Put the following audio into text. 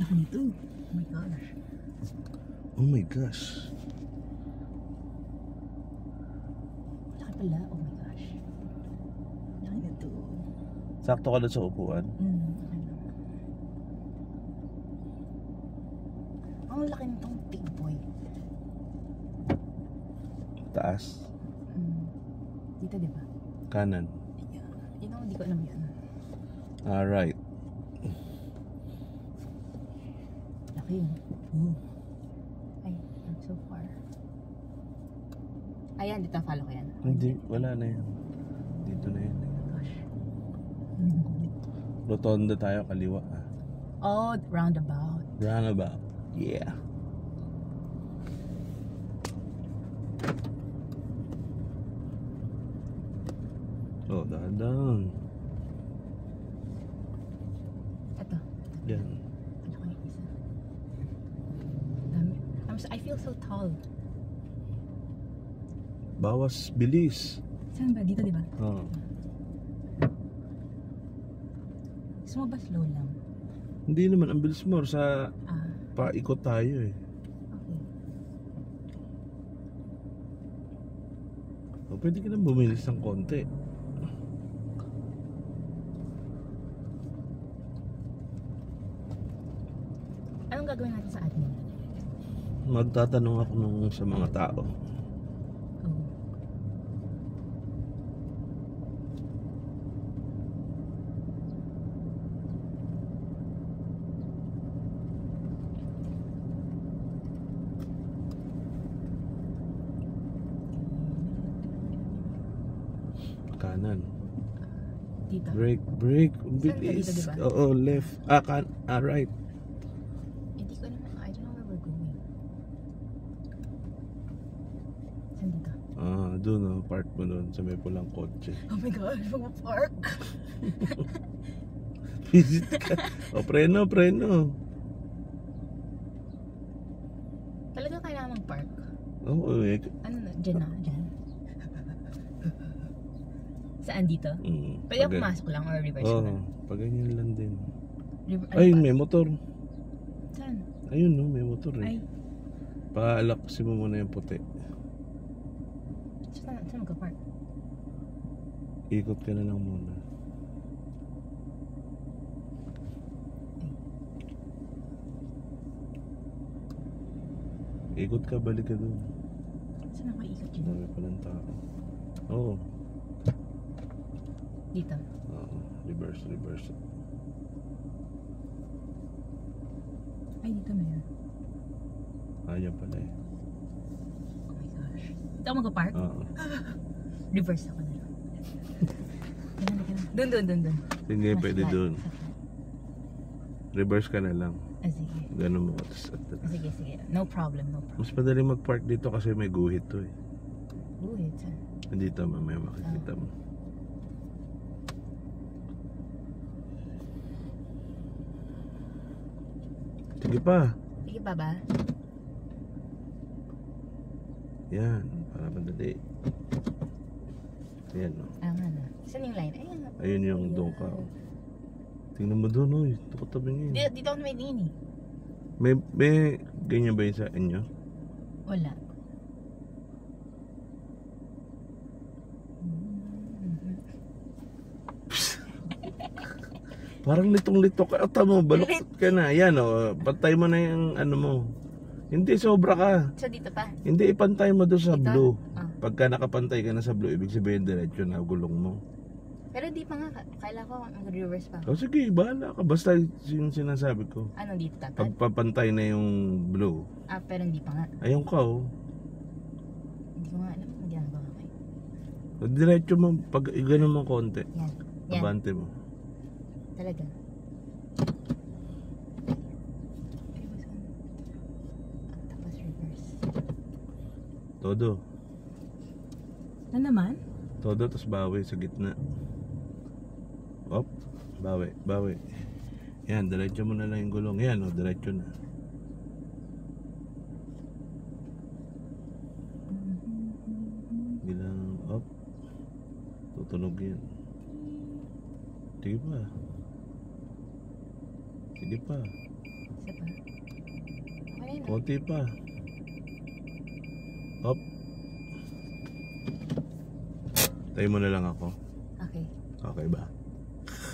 Laki nito. Oh my gosh. Oh my gosh. Laki pala. Oh my gosh. Laki nito. Sakto ka doon sa upuan. Okay lang. Ang laki nitong big boy. Taas. Dito diba? Kanan. Yun ako, hindi ko alam yan. Alright. Laki yun. Ay, I'm so far. Ayan, dito follow ko yan. Hindi, wala na yan. Dito na yan. Gosh. Rotonda tayo, kaliwa. Oh, roundabout. Roundabout. Yeah. Oh, dahan. Ito. Yan. Ano ko yung isa? Dami. I feel so tall. Bawas bilis. Saan ba? Dito, di ba? Oh. Gusto mo ba slow lang? Hindi naman, ang bilis mo sa Ah, paikot tayo eh. okay. O, pwede ka nang bumilis ng konti. Anong gagawin natin sa admin? Magtatanong ako sa mga tao. Oh. Kanan. Dito. Brake. Saan ka Bilis. dito, diba? Oo, left. Right. Hindi ko naman, I don't know where we're going. Saan dito? Doon oh, park mo doon sa may pulang kotse. Oh my gosh, mag-park. Visit ka. O, preno. Talaga kailangan mag-park? Oo, Ano na? Diyan na, dyan. Saan dito? Pwede ako pumasok lang or reverse ko lang? pag ganyan lang din. Ano Ayun, ba? may motor. Saan? Ayun no, may motor eh. Ay, Paalaksin mo muna yung puti. saan magka-park? Ikot ka na lang muna. Ikot ka, balik ka doon. Saan ako ikot yun? Dami pa ng tao. Oo. Dito. Oo. Reverse. Ay, dito meron. Ayan pala eh. Oh my gosh. Dito ako magka-park? Oo. Reverse ako na lang. Doon. Sige, Mas pwede flat. doon. Reverse ka na lang. Sige. Ganun mo. Sige. No problem. Mas madali mag-park dito kasi may guhit to eh. Buhit, saan? Dito mamaya makikita mo. Sige pa. Sige pa ba? Yan, para madali. Ayan o. Nga na. Saan yung line? Ayan. Ayun yung doon ka. Tingnan mo doon oy. Tukotabing yun. Dito ako may tingin eh. May ganyan ba yun sa inyo? Wala. Parang litong-lito ka. Tama mo, baluktot ka na. Yan o, pantay mo na yung ano mo. Hindi, sobra ka. So dito pa? Hindi, ipantay mo doon sa Dito? blue. Ah. Pagka nakapantay ka na sa blue, ibig sabihin diretso na gulong mo. Pero di pa nga. Kailangan ko mag-reverse pa. O sige, bahala ka. Basta yung sinasabi ko. Ano dito tatad? Pagpapantay na yung blue. Pero hindi pa nga. Ayun ka oh. Hindi ko nga alam. Hindi na ba okay? Diretso mo, pag gano'n mo konti. Yan. Abante mo. Talaga. Tapos reverse. Todo. Na naman? Todo, tapos bawi sa gitna. Op, bawi. Yan, diretso mo na lang yung gulong. Yan o, diretso na. Bilang, op. Tutunog yan. Sige pa. Isa pa. Okay na. Konti pa. Hop. Tayo mo na lang ako. Okay. Okay ba?